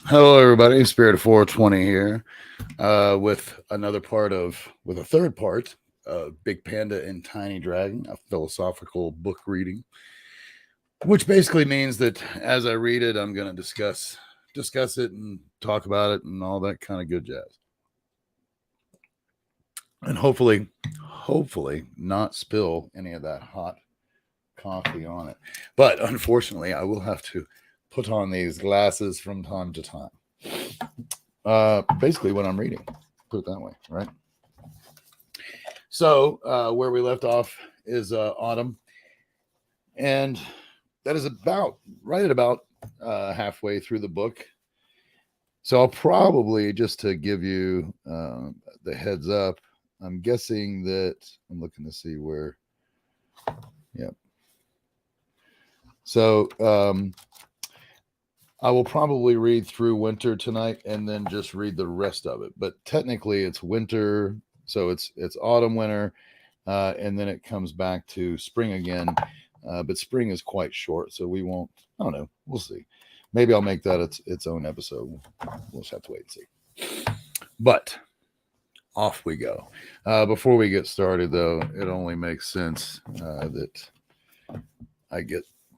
Hello, everybody. Spirit of 420 here, with a third part of Big Panda and Tiny Dragon, a philosophical book reading, which basically means that as I read it, I'm going to discuss it and talk about it and all that kind of good jazz, and hopefully not spill any of that hot coffee on it. But unfortunately, I will have to put on these glasses from time to time. Basically, what I'm reading, put it that way, right? So, where we left off is autumn, and that is about halfway through the book. So, I'll probably, just to give you the heads up, I'm guessing that I'm looking to see where, yeah. So, I will probably read through winter tonight and then just read the rest of it. But technically, it's winter, so it's autumn, winter, and then it comes back to spring again. But spring is quite short, so we won't. I don't know. We'll see. Maybe I'll make that its own episode. We'll just have to wait and see. But off we go. Before we get started, though, it only makes sense that I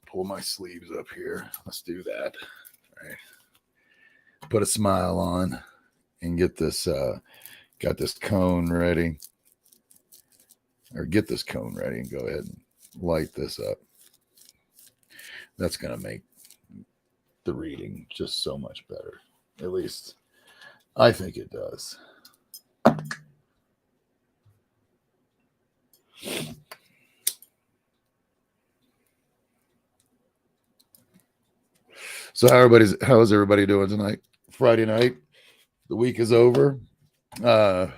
pull my sleeves up here. Let's do that. Right. Put a smile on and got this cone ready, or get this cone ready and go ahead and light this up. That's going to make the reading just so much better. At least I think it does. So how is everybody doing tonight? Friday night. The week is over. Got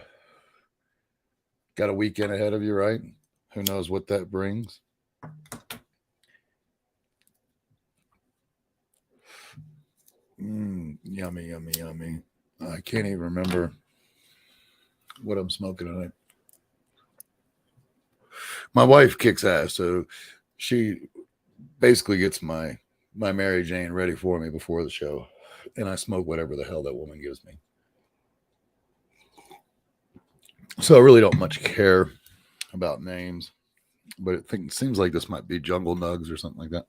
a weekend ahead of you, right? Who knows what that brings? Yummy, yummy, yummy. I can't even remember what I'm smoking tonight. My wife kicks ass, so she basically gets my Mary Jane ready for me before the show, and I smoke whatever the hell that woman gives me. So I really don't much care about names, but it seems like this might be Jungle Nugs or something like that.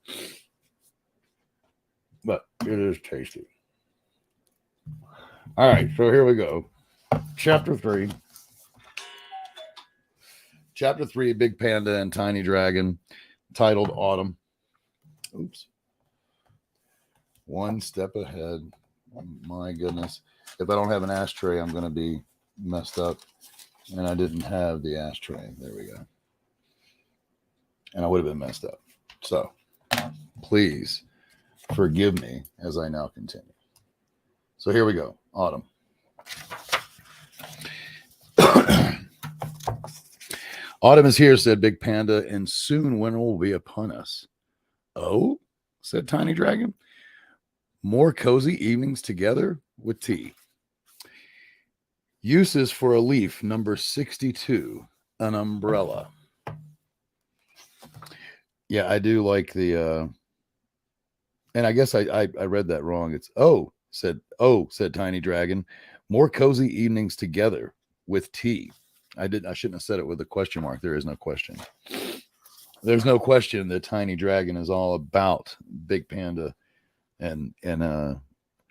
But it is tasty. All right, so here we go. Chapter 3. Chapter 3, Big Panda and Tiny Dragon, titled Autumn. Oops. One step ahead. My goodness. If I don't have an ashtray, I'm going to be messed up. And I didn't have the ashtray. There we go. And I would have been messed up. So, please forgive me as I now continue. So here we go. Autumn. Autumn is here, said Big Panda, and soon winter will be upon us. Oh, said Tiny Dragon. More cozy evenings together with tea. Uses for a leaf, number 62, an umbrella. Yeah, I do like the, and I guess I read that wrong. It's, said Tiny Dragon. More cozy evenings together with tea. I shouldn't have said it with a question mark. There is no question. There's no question that Tiny Dragon is all about Big Panda and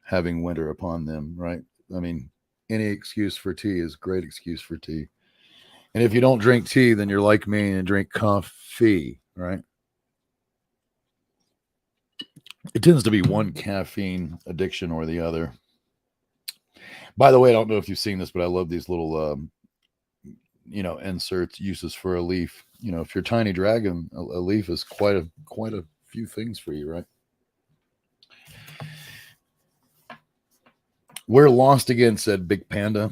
having winter upon them, right? I mean, any excuse for tea is a great excuse for tea. And if you don't drink tea, then you're like me and drink coffee, right? It tends to be one caffeine addiction or the other. By the way, I don't know if you've seen this, but I love these little inserts, uses for a leaf. If you're Tiny Dragon, a leaf is quite a few things for you, right? We're lost again, said Big Panda.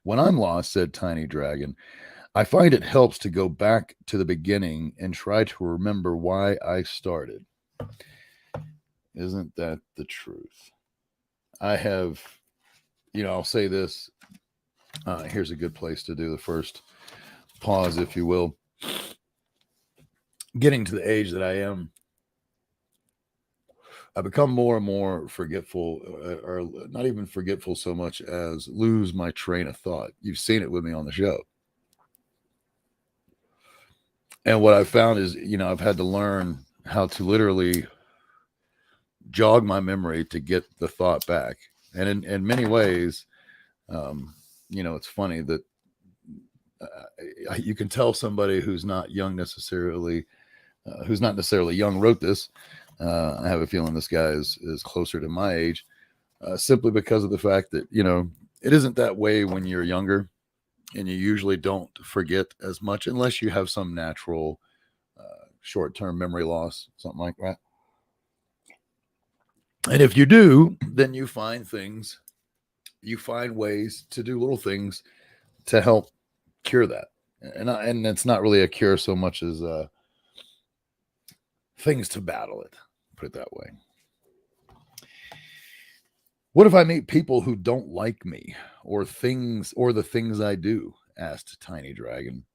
When I'm lost, said Tiny Dragon, I find it helps to go back to the beginning and try to remember why I started. Isn't that the truth? I have, I'll say this. Here's a good place to do the first pause, if you will. Getting to the age that I am, I become more and more forgetful, or not even forgetful so much as lose my train of thought. You've seen it with me on the show. And what I've found is, I've had to learn how to literally jog my memory to get the thought back. And in many ways, it's funny that you can tell somebody who's not young necessarily, who's not necessarily young wrote this. I have a feeling this guy is closer to my age, simply because of the fact that, it isn't that way when you're younger, and you usually don't forget as much unless you have some natural short-term memory loss, something like that. And if you do, then you find ways to do little things to help cure that. And it's not really a cure so much as things to battle it, put it that way. What if I meet people who don't like me or the things I do? Asked Tiny Dragon.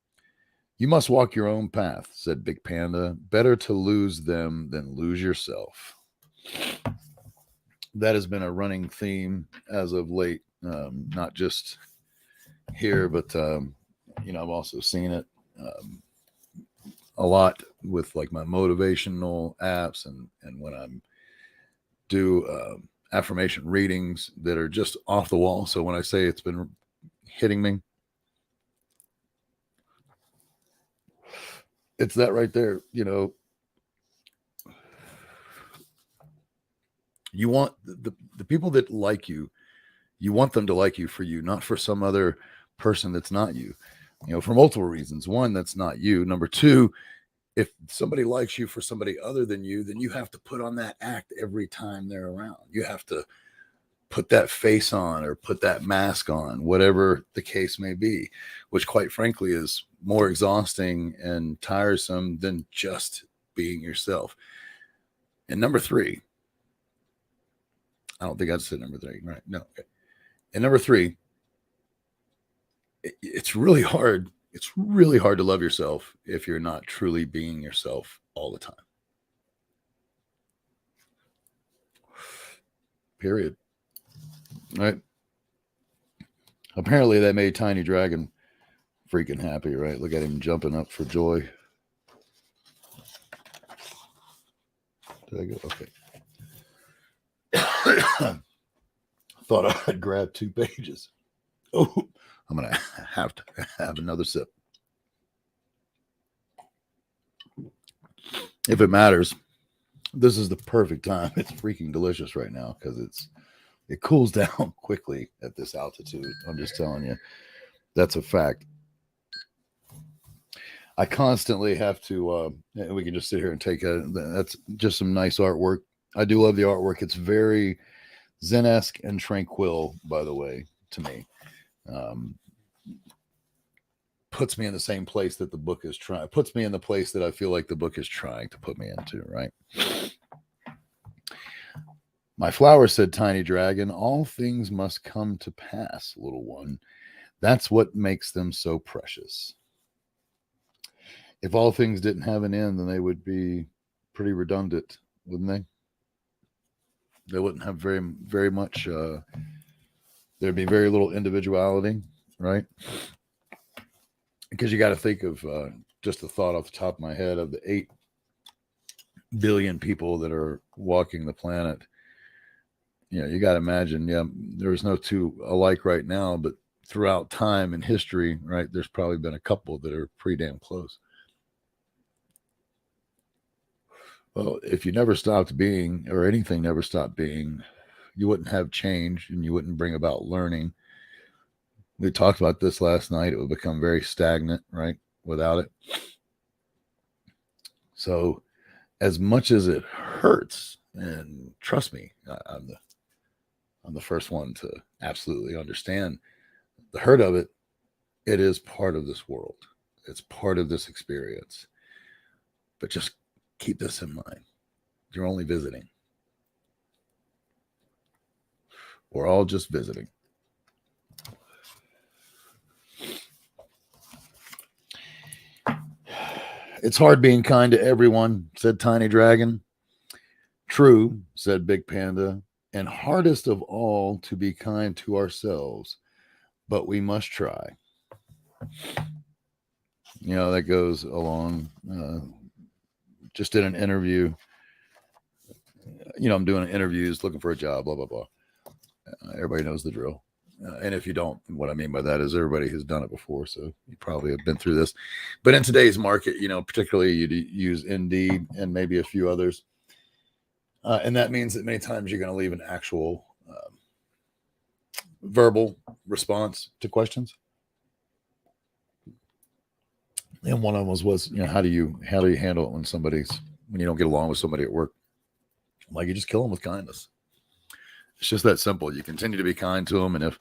You must walk your own path, said Big Panda. Better to lose them than lose yourself. That has been a running theme as of late, not just here, but I've also seen it a lot with like my motivational apps, and when I'm do affirmation readings that are just off the wall. So when I say it's been hitting me, it's that right there. You want the people that like you want them to like you for you, not for some other person that's not you, for multiple reasons. One, that's not you. Number two, if somebody likes you for somebody other than you, then you have to put on that act every time they're around. You have to put that face on or put that mask on, whatever the case may be, which quite frankly is more exhausting and tiresome than just being yourself. And number three, I don't think I'd say number three, right? No. Okay. And number three, it's really hard. It's really hard to love yourself if you're not truly being yourself all the time. Period. Right? Apparently that made Tiny Dragon freaking happy, right? Look at him jumping up for joy. Did I go? Okay. Thought I'd grab 2 pages. Oh, I'm going to have another sip. If it matters, this is the perfect time. It's freaking delicious right now because it cools down quickly at this altitude. I'm just telling you, that's a fact. I constantly have to, and we can just sit here and take that's just some nice artwork. I do love the artwork. It's very Zen-esque and tranquil, by the way, to me. Puts me in the same place that the book is trying. Puts me in the place that I feel like the book is trying to put me into, right? My flower, said Tiny Dragon, all things must come to pass, little one. That's what makes them so precious. If all things didn't have an end, then they would be pretty redundant, wouldn't they? They wouldn't have very, very much, there'd be very little individuality, right? Because you got to think of just a thought off the top of my head of the 8 billion people that are walking the planet. You got to imagine, there's no two alike right now, but throughout time and history, right, there's probably been a couple that are pretty damn close. Well, if you never stopped being, or anything never stopped being, you wouldn't have change and you wouldn't bring about learning. We talked about this last night. It would become very stagnant, right, without it. So as much as it hurts, and trust me, I'm the first one to absolutely understand the hurt of it. It is part of this world. It's part of this experience. But just keep this in mind. You're only visiting. We're all just visiting. It's hard being kind to everyone, said Tiny Dragon. True, said Big Panda, and hardest of all to be kind to ourselves, but we must try. You know, that goes along. Just did an interview. You know, I'm doing interviews, looking for a job, blah, blah, blah. Everybody knows the drill. And if you don't, what I mean by that is everybody has done it before. So you probably have been through this. But in today's market, you know, particularly you use Indeed and maybe a few others. And that means that many times you're going to leave an actual verbal response to questions. And one of them was, you know, how do you handle it when you don't get along with somebody at work? Like, you just kill them with kindness. It's just that simple. You continue to be kind to them, and if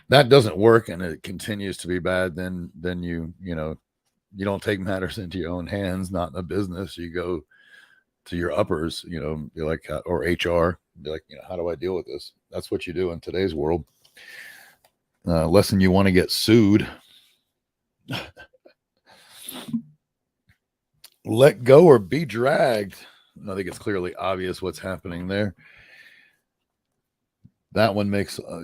that doesn't work and it continues to be bad, then you don't take matters into your own hands. Not in a business. You go to your uppers, you know, be like, or HR, be like, you know, how do I deal with this? That's what you do in today's world. Less than you want to get sued. Let go or be dragged. I think it's clearly obvious what's happening there. That one makes, I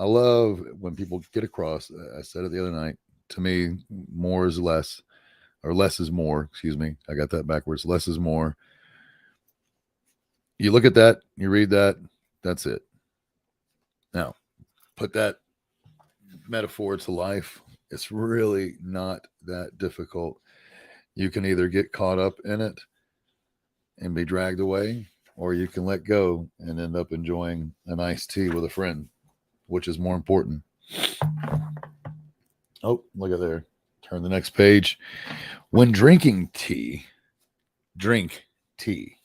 love when people get across. I said it the other night. To me, more is less, or less is more. Excuse me. I got that backwards. Less is more. You look at that, you read that, that's it. Now, put that metaphor to life. It's really not that difficult. You can either get caught up in it and be dragged away, or you can let go and end up enjoying an iced tea with a friend, which is more important. Oh, look at there. Turn the next page. When drinking tea, drink tea.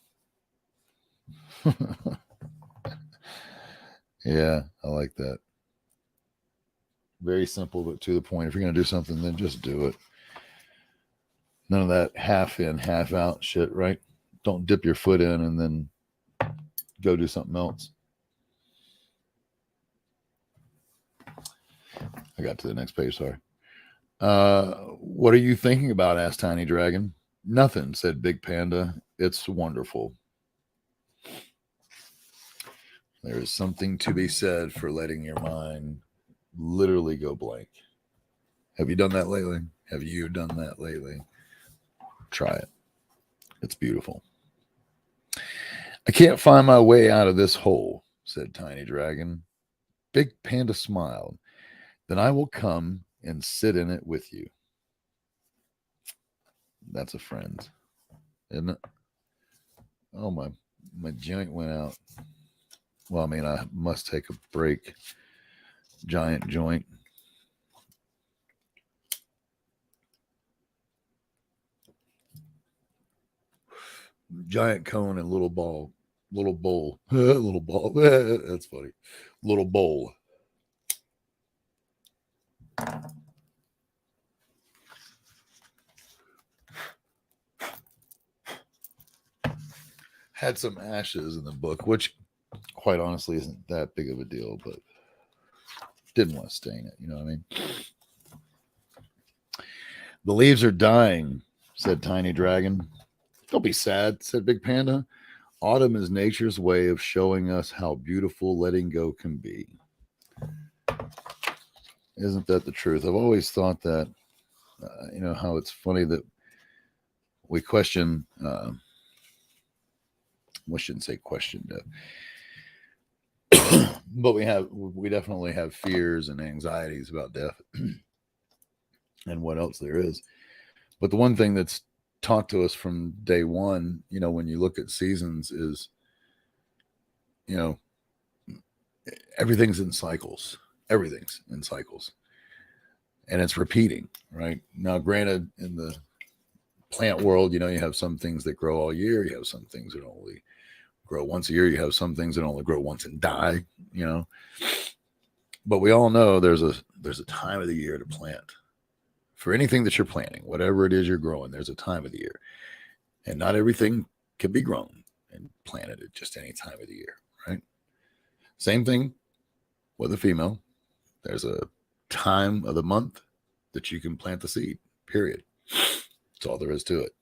Yeah, I like that. Very simple, but to the point. If you're going to do something, then just do it. None of that half in, half out shit, right? Don't dip your foot in and then go do something else. I got to the next page, sorry. What are you thinking about? Asked Tiny Dragon. Nothing, said Big Panda. It's wonderful. There is something to be said for letting your mind literally go blank. Have you done that lately? Have you done that lately? Try it. It's beautiful. I can't find my way out of this hole, said Tiny Dragon. Big Panda smiled. Then I will come and sit in it with you. That's a friend, isn't it? Oh, my joint went out. Well, I mean, I must take a break. Giant joint. Giant cone and little ball. Little bowl. Little ball. That's funny. Little bowl. Had some ashes in the book, which quite honestly isn't that big of a deal, but didn't want to stain it. You know what I mean? The leaves are dying, said Tiny Dragon. Don't be sad, said Big Panda. Autumn is nature's way of showing us how beautiful letting go can be. Isn't that the truth? I've always thought that, how it's funny that we question, we shouldn't say question, but we definitely have fears and anxieties about death and what else there is. But the one thing that's taught to us from day one, when you look at seasons is, everything's in cycles. Everything's in cycles. And it's repeating, right? Now, granted, in the plant world, you have some things that grow all year. You have some things that only grow once a year. You have some things that only grow once and die, But we all know there's a time of the year to plant. For anything that you're planting, whatever it is you're growing, there's a time of the year. And not everything can be grown and planted at just any time of the year, right? Same thing with a female. There's a time of the month that you can plant the seed, period. That's all there is to it.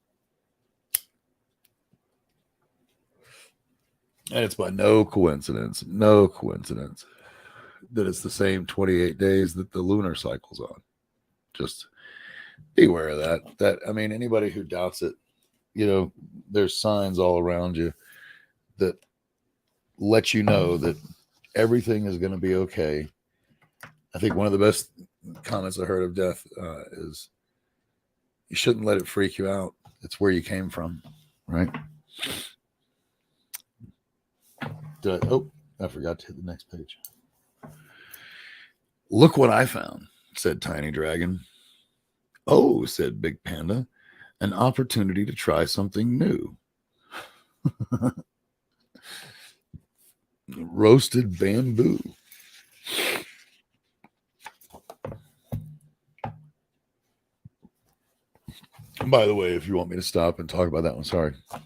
And it's by no coincidence that it's the same 28 days that the lunar cycle's on. Just beware of that. I mean, anybody who doubts it, there's signs all around you that let you know that everything is going to be okay. I think one of the best comments I heard of death is you shouldn't let it freak you out. It's where you came from, right? I forgot to hit the next page. Look what I found, said Tiny Dragon. Oh, said Big Panda, an opportunity to try something new. Roasted bamboo. By the way, if you want me to stop and talk about that one, sorry. I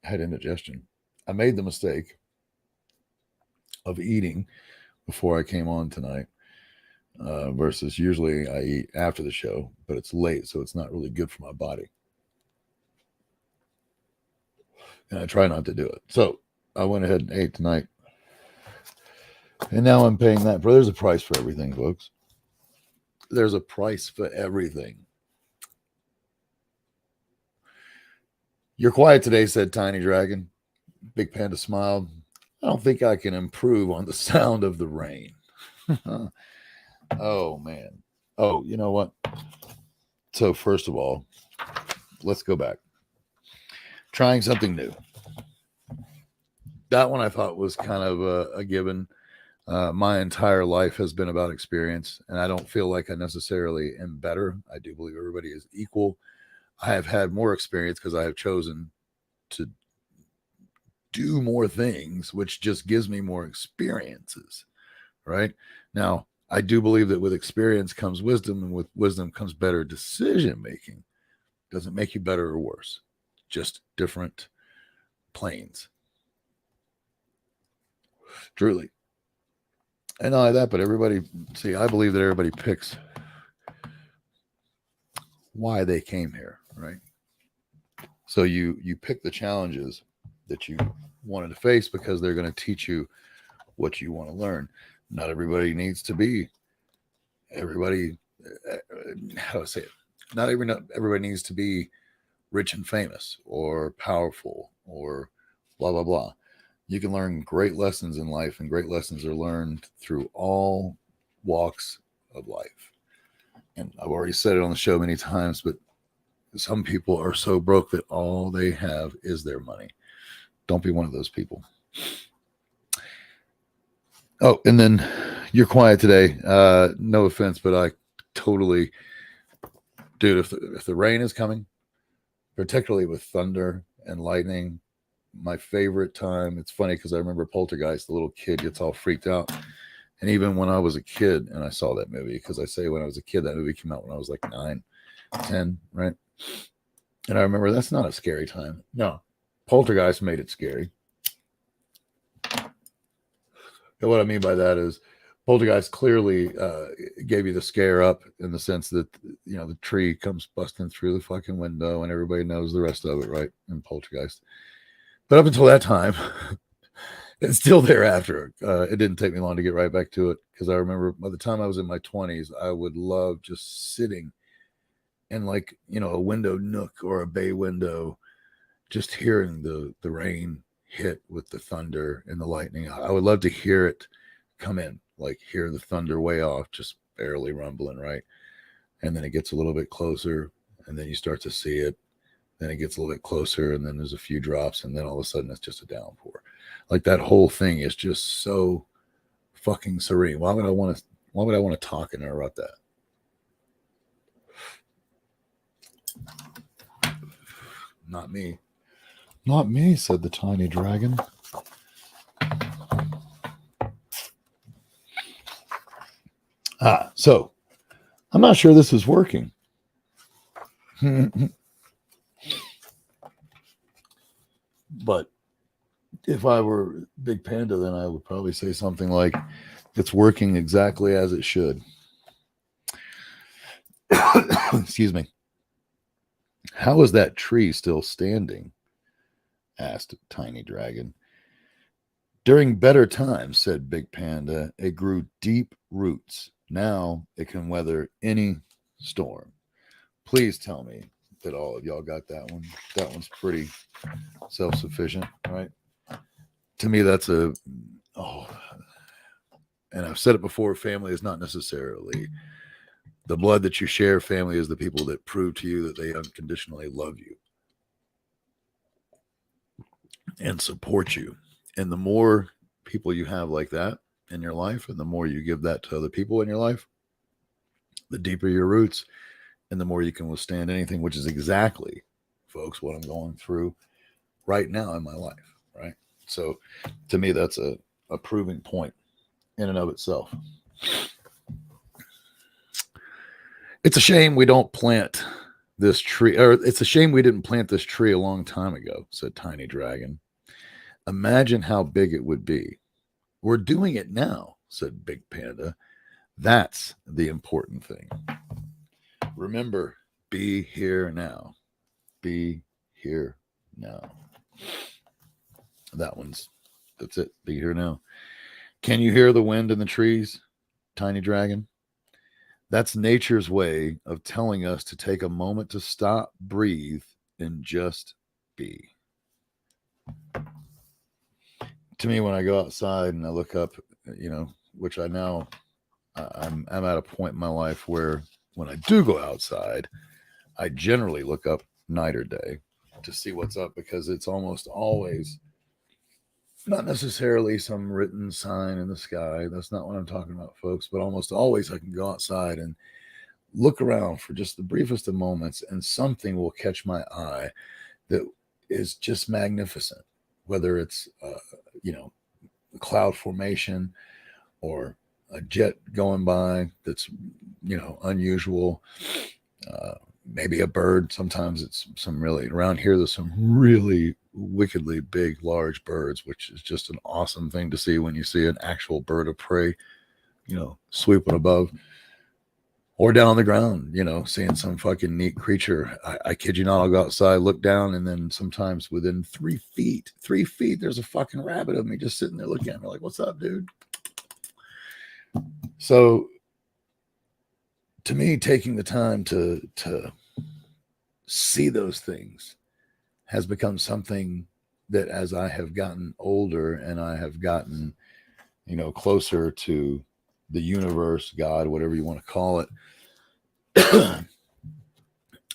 had indigestion. I made the mistake of eating before I came on tonight versus usually I eat after the show, but it's late, so it's not really good for my body. And I try not to do it. So I went ahead and ate tonight. And now I'm paying that. But there's a price for everything, folks. There's a price for everything. You're quiet today, said Tiny Dragon. Big Panda smiled. I don't think I can improve on the sound of the rain. Oh, man. Oh, you know what? So, first of all, let's go back. Trying something new. That one I thought was kind of a given. My entire life has been about experience, and I don't feel like I necessarily am better. I do believe everybody is equal. I have had more experience because I have chosen to do more things, which just gives me more experiences, right? Now, I do believe that with experience comes wisdom, and with wisdom comes better decision making. Doesn't make you better or worse, just different planes. Truly. And not only that, but I believe that everybody picks why they came here, right? So you pick the challenges that you wanted to face because they're going to teach you what you want to learn. Not everybody needs to be everybody. How do I say it? Not everybody needs to be rich and famous or powerful or blah blah blah. You can learn great lessons in life, and great lessons are learned through all walks of life. And I've already said it on the show many times, but some people are so broke that all they have is their money. Don't be one of those people. Oh, and then you're quiet today. No offense, but I totally, dude, if the rain is coming, particularly with thunder and lightning, my favorite time. It's funny because I remember Poltergeist, the little kid gets all freaked out. And even when I was a kid and I saw that movie, because I say when I was a kid, that movie came out when I was like 9, 10, right? And I remember that's not a scary time. No, Poltergeist made it scary. And what I mean by that is Poltergeist clearly gave you the scare up in the sense that, the tree comes busting through the fucking window and everybody knows the rest of it, right? In Poltergeist. But up until that time, and still thereafter, it didn't take me long to get right back to it because I remember by the time I was in my 20s, I would love just sitting in like, a window nook or a bay window, just hearing the rain hit with the thunder and the lightning. I would love to hear it come in, like hear the thunder way off, just barely rumbling, right? And then it gets a little bit closer, and then you start to see it. Then it gets a little bit closer, and then there's a few drops, and then all of a sudden it's just a downpour. Like that whole thing is just so fucking serene. Why would I want to talk and interrupt that? Not me. Not me, said the tiny dragon. So I'm not sure this is working. But if I were Big Panda, then I would probably say something like, it's working exactly as it should. Excuse me. How is that tree still standing? Asked Tiny Dragon. During better times, said Big Panda, it grew deep roots. Now it can weather any storm. Please tell me that all of y'all got that one. That one's pretty self sufficient, right? To me, that's oh, and I've said it before, family is not necessarily the blood that you share. Family is the people that prove to you that they unconditionally love you and support you. And the more people you have like that in your life, and the more you give that to other people in your life, the deeper your roots and the more you can withstand anything, which is exactly, folks, what I'm going through right now in my life, right? So to me, that's a proving point in and of itself. It's a shame we don't plant this tree, or it's a shame we didn't plant this tree a long time ago, said Tiny Dragon. Imagine how big it would be. We're doing it now, said Big Panda. That's the important thing. Remember, be here now. Be here now. That's it. Be here now. Can you hear the wind in the trees, Tiny Dragon? That's nature's way of telling us to take a moment to stop, breathe, and just be. To me, when I go outside and I look up, which I'm at a point in my life where when I do go outside, I generally look up night or day to see what's up, because it's almost always not necessarily some written sign in the sky. That's not what I'm talking about, folks. But almost always I can go outside and look around for just the briefest of moments, and something will catch my eye that is just magnificent. Whether it's, cloud formation or a jet going by that's, unusual. Maybe a bird. Sometimes it's some really, around here, there's some really wickedly big, large birds, which is just an awesome thing to see when you see an actual bird of prey, sweeping above. Or down on the ground, seeing some fucking neat creature. I kid you not, I'll go outside, look down, and then sometimes within 3 feet, there's a fucking rabbit of me just sitting there looking at me like, what's up, dude? So to me, taking the time to see those things has become something that, as I have gotten older and I have gotten, closer to the universe, God, whatever you want to call it,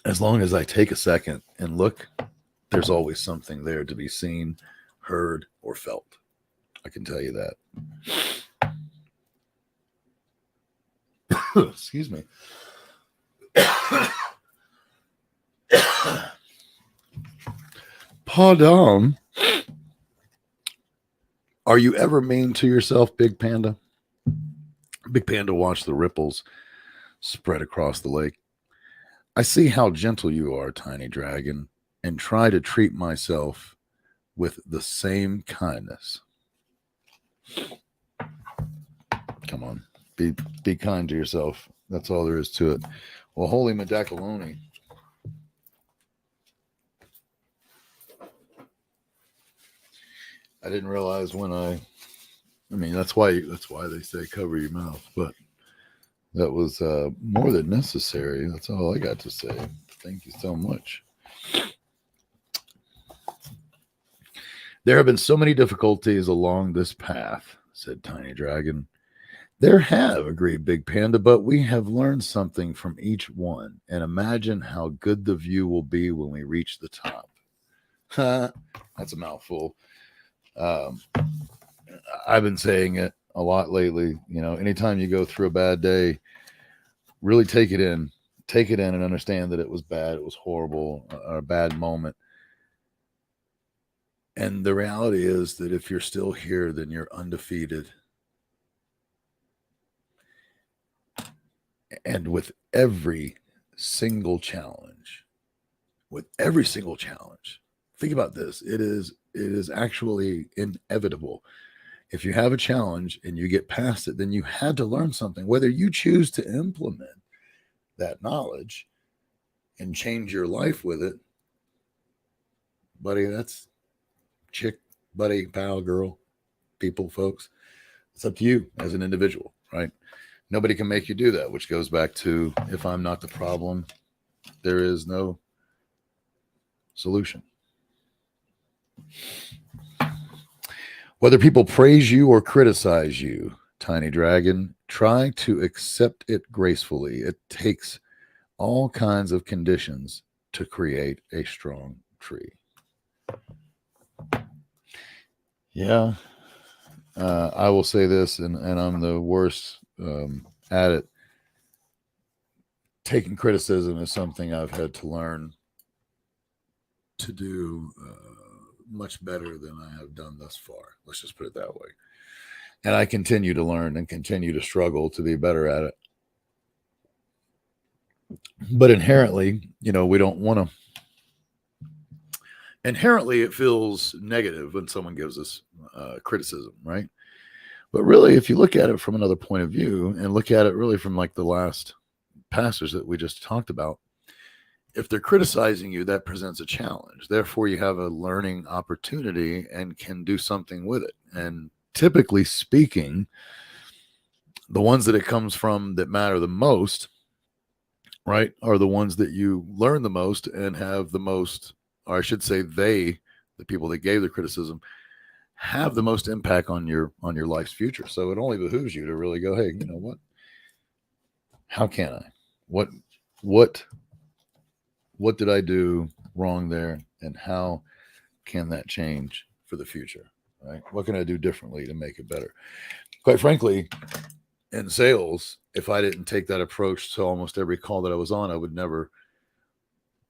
as long as I take a second and look, there's always something there to be seen, heard, or felt. I can tell you that. Excuse me. Pardon. Are you ever mean to yourself, Big Panda? Big Panda watched the ripples spread across the lake. I see how gentle you are, Tiny Dragon, and try to treat myself with the same kindness. Come on, be kind to yourself. That's all there is to it. Well, holy Medacaloni. I didn't realize when I mean, that's why they say cover your mouth, but that was more than necessary. That's all I got to say. Thank you so much. There have been so many difficulties along this path, said Tiny Dragon. There have, agreed Big Panda, but we have learned something from each one, and imagine how good the view will be when we reach the top. That's a mouthful. I've been saying it a lot lately. Anytime you go through a bad day, really take it in and understand that it was bad. It was horrible, a bad moment. And the reality is that if you're still here, then you're undefeated. And with every single challenge, think about this. It is actually inevitable. If you have a challenge and you get past it, then you had to learn something. Whether you choose to implement that knowledge and change your life with it, buddy, that's chick, buddy, pal, girl, people, folks. It's up to you as an individual, right? Nobody can make you do that, which goes back to if I'm not the problem, there is no solution. Whether people praise you or criticize you, Tiny Dragon, try to accept it gracefully. It takes all kinds of conditions to create a strong tree. Yeah, I will say this, and I'm the worst at it. Taking criticism is something I've had to learn to do much better than I have done thus far. Let's just put it that way. And I continue to learn and continue to struggle to be better at it. But inherently, we don't want to. Inherently, it feels negative when someone gives us criticism, right? But really, if you look at it from another point of view and look at it really from like the last pastors that we just talked about, if they're criticizing you, that presents a challenge. Therefore, you have a learning opportunity and can do something with it. And typically speaking, the ones that it comes from that matter the most, right, are the ones that you learn the most and have the most, or I should say the people that gave the criticism, have the most impact on your life's future. So it only behooves you to really go, hey, you know what? How can I? What did I do wrong there, and how can that change for the future? Right? What can I do differently to make it better? Quite frankly, in sales, if I didn't take that approach to almost every call that I was on, I would never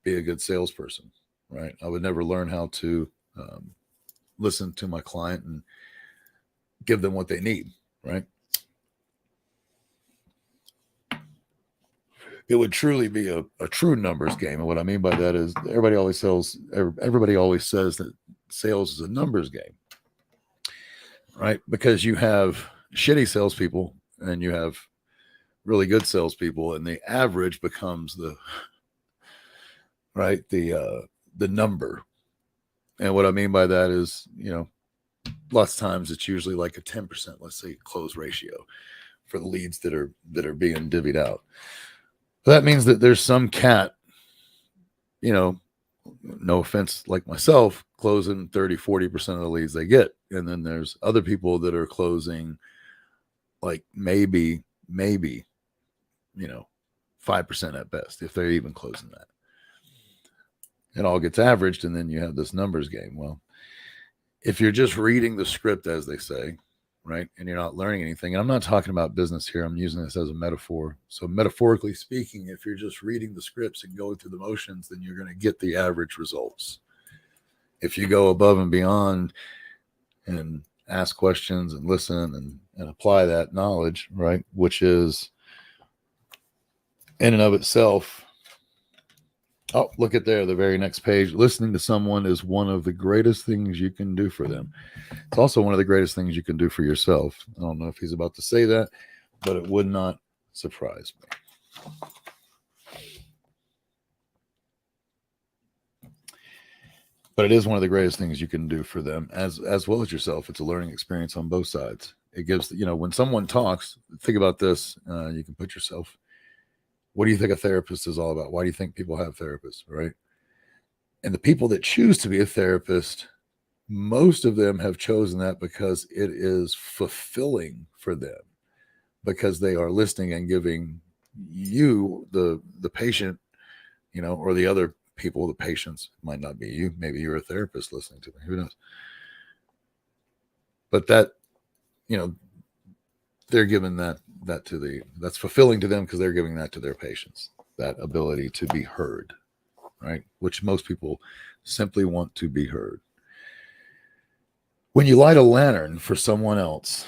be a good salesperson. Right? I would never learn how to listen to my client and give them what they need. Right? It would truly be a true numbers game. And what I mean by that is everybody always says that sales is a numbers game, right? Because you have shitty salespeople and you have really good salespeople, and the average becomes the number. And what I mean by that is, lots of times it's usually like a 10%, let's say, close ratio for the leads that are being divvied out. That means that there's some cat, no offense, like myself, closing 30, 40% of the leads they get. And then there's other people that are closing like maybe, 5% at best, if they're even closing that. It all gets averaged, and then you have this numbers game. Well, if you're just reading the script, as they say, right, and you're not learning anything, and I'm not talking about business here, I'm using this as a metaphor. So metaphorically speaking, if you're just reading the scripts and going through the motions, then you're going to get the average results. If you go above and beyond and ask questions and listen and apply that knowledge, right, which is in and of itself. Oh, look at there, the very next page. Listening to someone is one of the greatest things you can do for them. It's also one of the greatest things you can do for yourself. I don't know if he's about to say that, but it would not surprise me. But it is one of the greatest things you can do for them as well as yourself. It's a learning experience on both sides. It gives, when someone talks, think about this. You can put yourself, what do you think a therapist is all about? Why do you think people have therapists, right? And the people that choose to be a therapist, most of them have chosen that because it is fulfilling for them, because they are listening and giving you, the patient, or the other people, the patients, might not be you. Maybe you're a therapist listening to them. Who knows? But that, they're giving that that's fulfilling to them because they're giving that to their patients, that ability to be heard, right? Which most people simply want to be heard. When you light a lantern for someone else,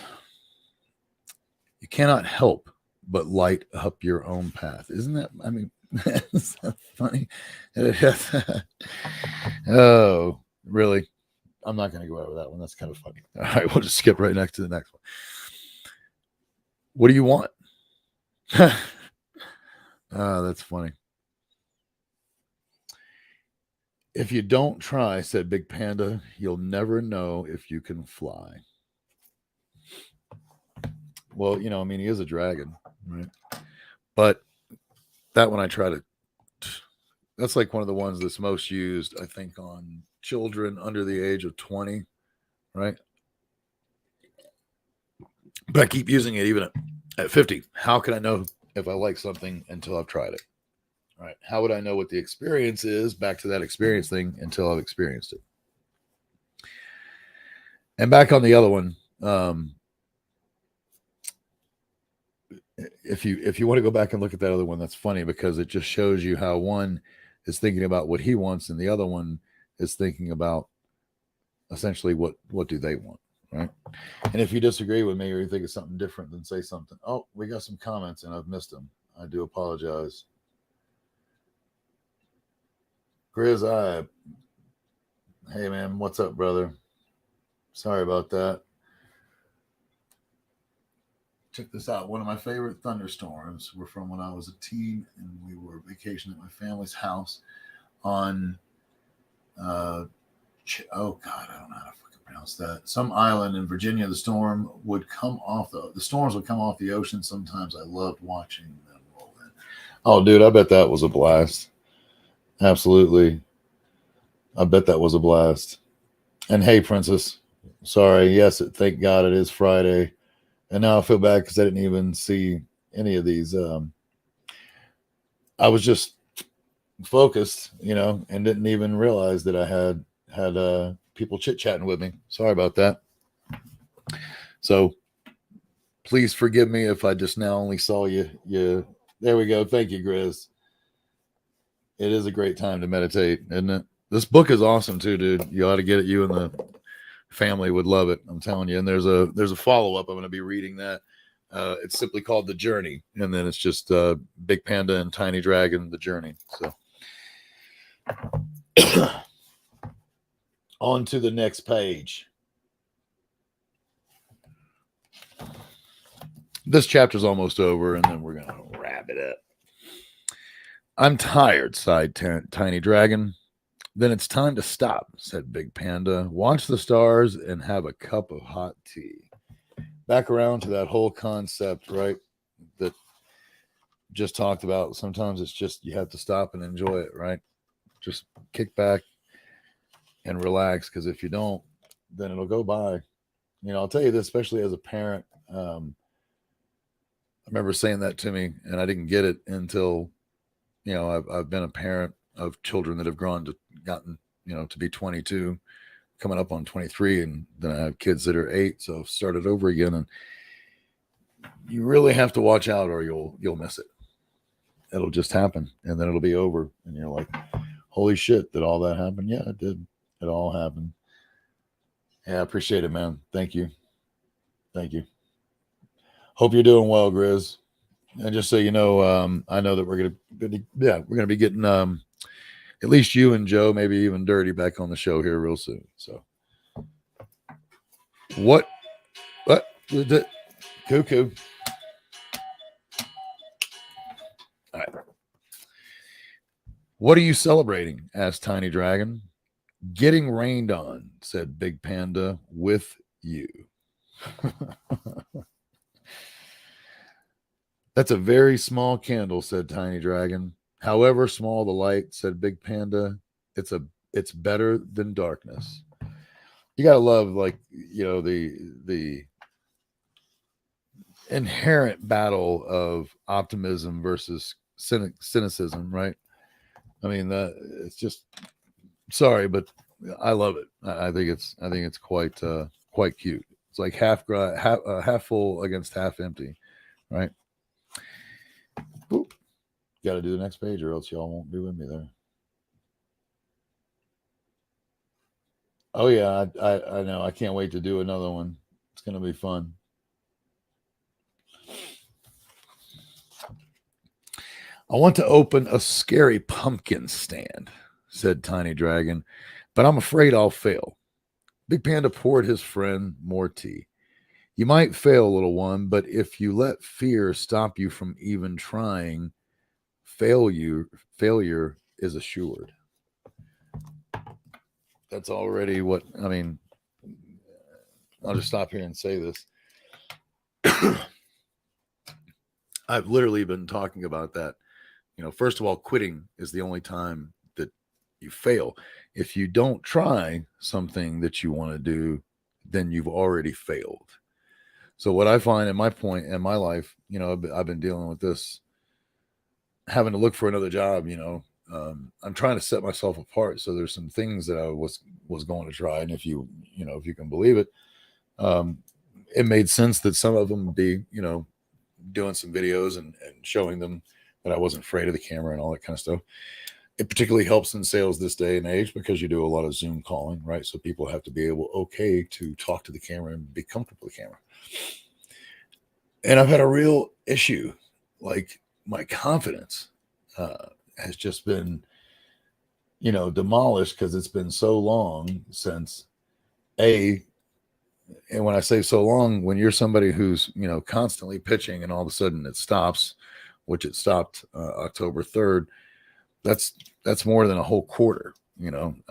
you cannot help but light up your own path. Isn't that, is that funny? Oh, really? I'm not going to go over that one. That's kind of funny. All right, we'll just skip right next to the next one. What do you want? That's funny. If you don't try, said Big Panda, you'll never know if you can fly. Well, I mean, he is a dragon, right? But that one I try to. That's like one of the ones that's most used, I think, on children under the age of 20, right? But I keep using it even at 50. How can I know if I like something until I've tried it? Right? How would I know what the experience is? Back to that experience thing until I've experienced it. And back on the other one, if you want to go back and look at that other one, that's funny because it just shows you how one is thinking about what he wants and the other one is thinking about essentially what do they want, right? And if you disagree with me or you think it's something different, then say something. Oh, we got some comments and I've missed them. I do apologize. Grizz, hey man, what's up, brother? Sorry about that. Check this out. One of my favorite thunderstorms were from when I was a teen and we were vacationing at my family's house on, oh God, I don't know how to fucking pronounce that. Some island in Virginia. The storms would come off the ocean. Sometimes I loved watching them roll in. Oh, dude, I bet that was a blast. Absolutely. I bet that was a blast. And hey, Princess, sorry. Yes, thank God it is Friday. And now I feel bad because I didn't even see any of these. I was just focused, and didn't even realize that I had people chit chatting with me. Sorry about that. So please forgive me if I just now only saw you. There we go. Thank you, Grizz. It is a great time to meditate, isn't it? This book is awesome too, dude. You ought to get it. You and the family would love it. I'm telling you. And there's a follow-up. I'm going to be reading that. It's simply called The Journey. And then it's just Big Panda and Tiny Dragon, The Journey. So on to the next page. This chapter's almost over, and then we're going to wrap it up. I'm tired, sighed Tiny Dragon. Then it's time to stop, said Big Panda. Watch the stars and have a cup of hot tea. Back around to that whole concept, right, that just talked about. Sometimes it's just you have to stop and enjoy it, right? Just kick back and relax, because if you don't, then it'll go by. I'll tell you this, especially as a parent. I remember saying that to me, and I didn't get it until, I've been a parent of children that have gotten, to be 22, coming up on 23, and then I have kids that are 8, so I've started over again, and you really have to watch out or you'll miss it. It'll just happen, and then it'll be over, and you're like, holy shit, did all that happen? Yeah, it did. It all happened. Yeah, I appreciate it, man. Thank you. Hope you're doing well, Grizz. And just so you know, I know that we're gonna be getting at least you and Joe, maybe even Dirty, back on the show here real soon. So, what cuckoo? All right. What are you celebrating? Asked Tiny Dragon. Getting rained on, said Big Panda, with you. That's a very small candle, said Tiny Dragon. However small the light, said Big Panda, it's better than darkness. You gotta love, like, the inherent battle of optimism versus cynicism, right? I mean, it's just, sorry, but I love it. I think it's quite cute. It's like half full against half empty, right? Boop. Got to do the next page, or else y'all won't be with me there. Oh yeah, I know. I can't wait to do another one. It's gonna be fun. I want to open a scary pumpkin stand, said Tiny Dragon, but I'm afraid I'll fail. Big Panda poured his friend more tea. You might fail, little one, but if you let fear stop you from even trying, failure is assured. That's already what I mean. I'll just stop here and say this. I've literally been talking about that. First of all, quitting is the only time that you fail. If you don't try something that you want to do, then you've already failed. So what I find in my point in my life, I've been dealing with this, having to look for another job. I'm trying to set myself apart. So there's some things that I was going to try, and if you can believe it, um, it made sense that some of them would be, doing some videos and showing them that I wasn't afraid of the camera and all that kind of stuff. It particularly helps in sales this day and age because you do a lot of Zoom calling, right? So people have to be okay to talk to the camera and be comfortable with the camera. And I've had a real issue, like my confidence has just been, demolished because it's been so long since a. And when I say so long, when you're somebody who's constantly pitching and all of a sudden it stops, which it stopped October 3rd, that's more than a whole quarter.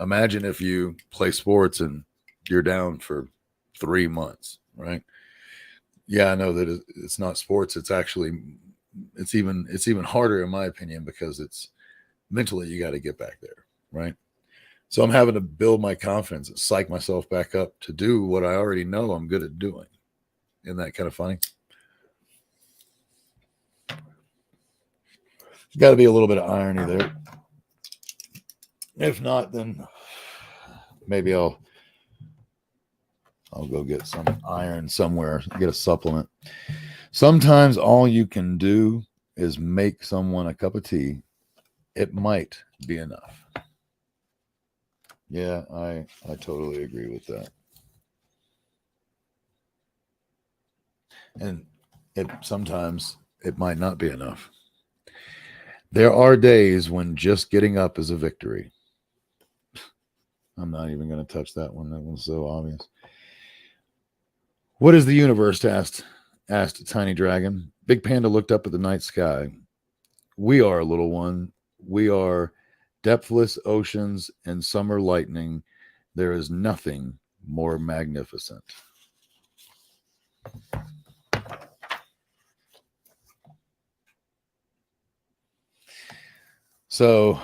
Imagine if you play sports and you're down for 3 months, right? Yeah, I know that it's not sports. It's even harder in my opinion because it's mentally you got to get back there, right? So I'm having to build my confidence and psych myself back up to do what I already know I'm good at doing. Isn't that kind of funny? There's got to be a little bit of irony there. If not, then maybe I'll go get some iron somewhere, get a supplement. Sometimes all you can do is make someone a cup of tea. It might be enough. Yeah, I totally agree with that. And sometimes it might not be enough. There are days when just getting up is a victory. I'm not even going to touch that one. That one's so obvious. What is the universe? Asked Tiny Dragon. Big Panda looked up at the night sky. We are, little one. We are depthless oceans and summer lightning. There is nothing more magnificent. So,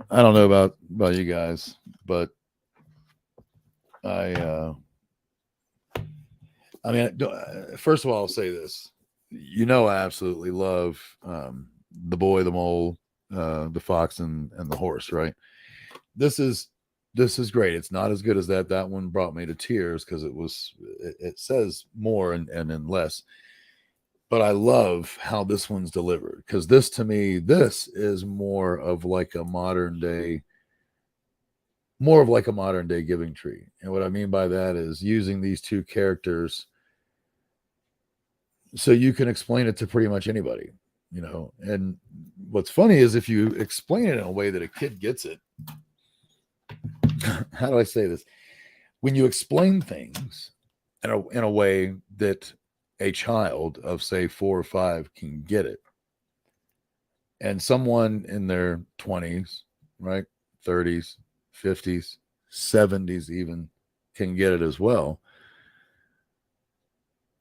I don't know about you guys, but I mean, first of all, I'll say this. I absolutely love the boy, the mole, the fox, and the horse. Right? This is great. It's not as good as that. That one brought me to tears because it says more and in less. But I love how this one's delivered because this to me, this is more of like a modern day Giving Tree. And what I mean by that is using these two characters so you can explain it to pretty much anybody, And what's funny is if you explain it in a way that a kid gets it, how do I say this? When you explain things in a way that a child of say 4 or 5 can get it, and someone in their 20s, right, 30s, 50s, 70s even can get it as well.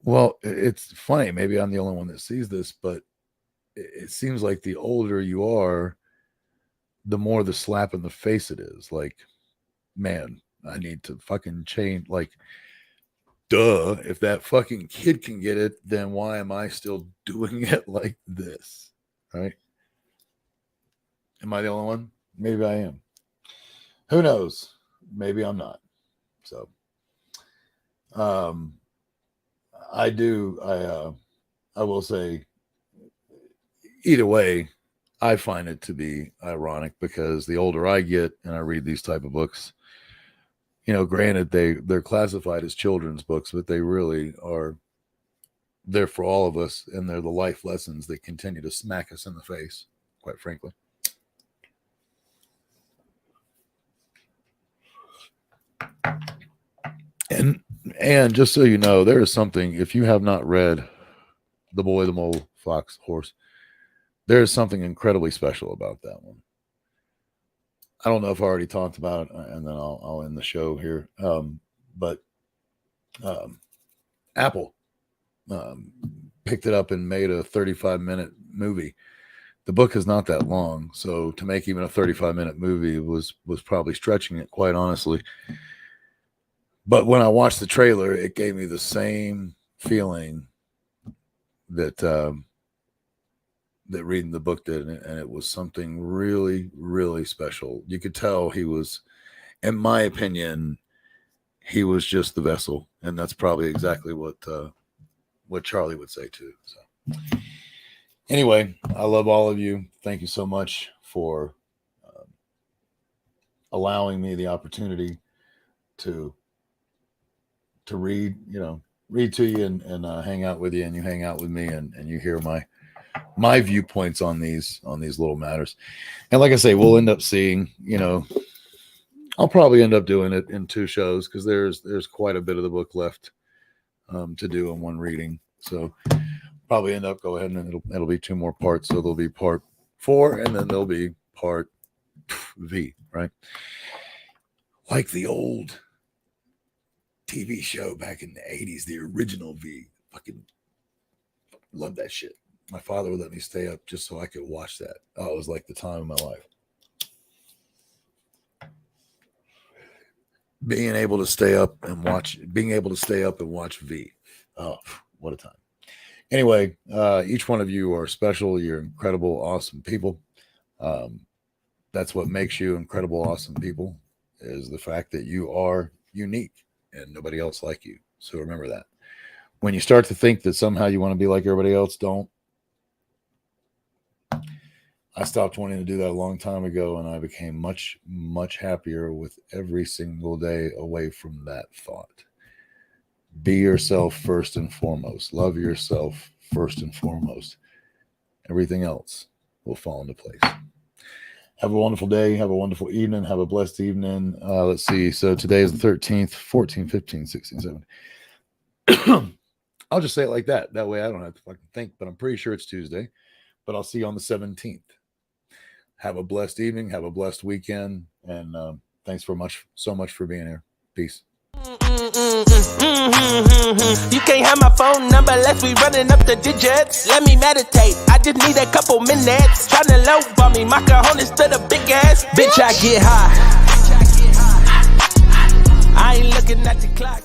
Well, it's funny. Maybe I'm the only one that sees this, but it seems like the older you are, the more the slap in the face it is. Like, man, I need to fucking change. Like, duh, if that fucking kid can get it, then why am I still doing it like this? Right? Am I the only one? Maybe I am. Who knows? Maybe I'm not. So, I will say, either way, I find it to be ironic because the older I get and I read these type of books, granted they're classified as children's books, but they really are there for all of us, and they're the life lessons that continue to smack us in the face, quite frankly. And just so you know, there is something, if you have not read The Boy, the Mole, Fox, Horse, there is something incredibly special about that one. I don't know if I already talked about it, and then I'll end the show here. But Apple picked it up and made a 35-minute movie. The book is not that long, so to make even a 35-minute movie was probably stretching it, quite honestly. But when I watched the trailer, it gave me the same feeling that that reading the book did, and it was something really, really special. You could tell he was, in my opinion, he was just the vessel, and that's probably exactly what Charlie would say too. So, anyway, I love all of you. Thank you so much for allowing me the opportunity to read, read to you and hang out with you, and you hang out with me, and you hear my viewpoints on these little matters. And like I say, we'll end up seeing, I'll probably end up doing it in 2 shows because there's quite a bit of the book left to do in one reading. So probably end up go ahead and it'll be 2 more parts. So there'll be part 4 and then there'll be part V, right? Like the old TV show back in the 80s, the original V. Fucking love that shit. My father would let me stay up just so I could watch that. Oh, it was like the time of my life. Being able to stay up and watch V. Oh, what a time. Anyway, each one of you are special. You're incredible, awesome people. That's what makes you incredible, awesome people, is the fact that you are unique and nobody else like you. So remember that. When you start to think that somehow you want to be like everybody else, don't. I stopped wanting to do that a long time ago, and I became much, much happier with every single day away from that thought. Be yourself first and foremost. Love yourself first and foremost. Everything else will fall into place. Have a wonderful day. Have a wonderful evening. Have a blessed evening. Let's see. So today is the 13th, 14, 15, 16, 17. I'll just say it like that. That way I don't have to fucking think, but I'm pretty sure it's Tuesday. But I'll see you on the 17th. Have a blessed evening. Have a blessed weekend. And thanks so much for being here. Peace. You can't have my phone number unless we running up the digits. Let me meditate. I just need a couple minutes. Tryna low bomb me, my cojones to the big ass. Bitch, I get high. I ain't looking at the clock.